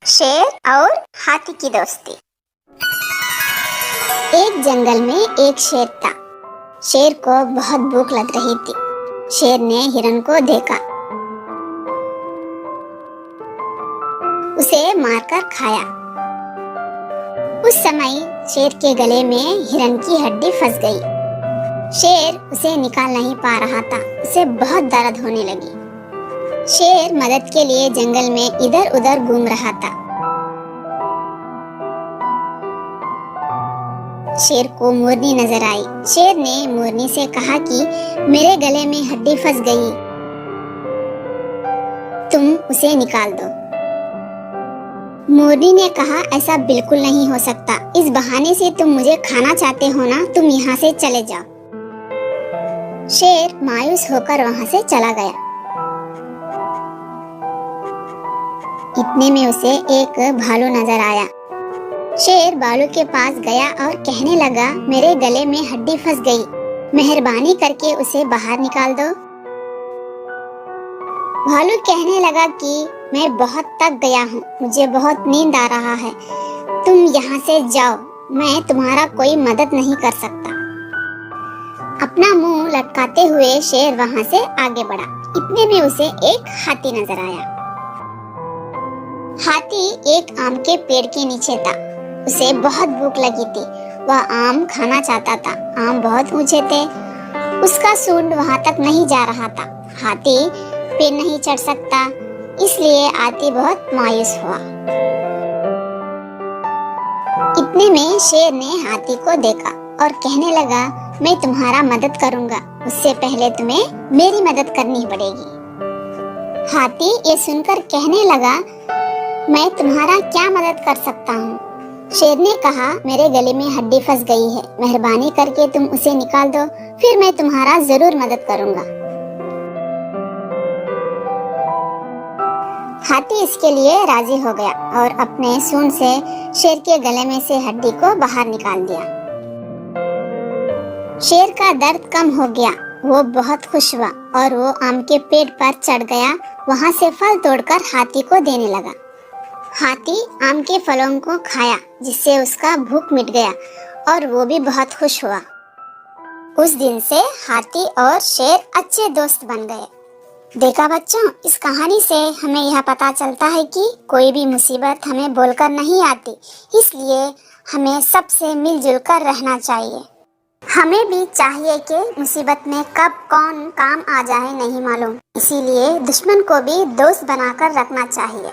शेर और हाथी की दोस्ती। एक जंगल में एक शेर था। शेर को बहुत भूख लग रही थी। शेर ने हिरन को देखा, उसे मारकर खाया। उस समय शेर के गले में हिरन की हड्डी फंस गई। शेर उसे निकाल नहीं पा रहा था, उसे बहुत दर्द होने लगी। शेर मदद के लिए जंगल में इधर उधर घूम रहा था। शेर को मोरनी नजर आई। शेर ने मोरनी से कहा कि मेरे गले में हड्डी फंस गई, तुम उसे निकाल दो। मोरनी ने कहा, ऐसा बिल्कुल नहीं हो सकता। इस बहाने से तुम मुझे खाना चाहते हो ना, तुम यहाँ से चले जाओ। शेर मायूस होकर वहाँ से चला गया। इतने में उसे एक भालू नजर आया। शेर भालू के पास गया और कहने लगा, मेरे गले में हड्डी फंस गई, मेहरबानी करके उसे बाहर निकाल दो। भालू कहने लगा कि मैं बहुत थक गया हूँ, मुझे बहुत नींद आ रहा है, तुम यहाँ से जाओ, मैं तुम्हारा कोई मदद नहीं कर सकता। अपना मुंह लटकाते हुए शेर वहाँ से आगे बढ़ा। इतने में उसे एक हाथी नजर आया। हाथी एक आम के पेड़ के नीचे था। उसे बहुत भूख लगी थी, वह आम खाना चाहता था। आम बहुत ऊंचे थे, उसका सूंड वहां तक नहीं जा रहा था। हाथी पेड़ नहीं चढ़ सकता, इसलिए हाथी बहुत मायूस हुआ। इतने में शेर ने हाथी को देखा और कहने लगा, मैं तुम्हारा मदद करूंगा, उससे पहले तुम्हें मेरी मदद करनी पड़ेगी। हाथी ये सुनकर कहने लगा, मैं तुम्हारा क्या मदद कर सकता हूँ? शेर ने कहा, मेरे गले में हड्डी फंस गई है, मेहरबानी करके तुम उसे निकाल दो, फिर मैं तुम्हारा जरूर मदद करूंगा। हाथी इसके लिए राजी हो गया और अपने सूंड से शेर के गले में से हड्डी को बाहर निकाल दिया। शेर का दर्द कम हो गया, वो बहुत खुश हुआ और वो आम के पेड़ पर चढ़ गया। वहाँ से फल तोड़कर हाथी को देने लगा। हाथी आम के फलों को खाया, जिससे उसका भूख मिट गया और वो भी बहुत खुश हुआ। उस दिन से हाथी और शेर अच्छे दोस्त बन गए। देखा बच्चों, इस कहानी से हमें यह पता चलता है कि कोई भी मुसीबत हमें बोलकर नहीं आती, इसलिए हमें सबसे मिलजुल कर रहना चाहिए। हमें भी चाहिए कि मुसीबत में कब कौन काम आ जाए नहीं मालूम, इसीलिए दुश्मन को भी दोस्त बनाकर रखना चाहिए।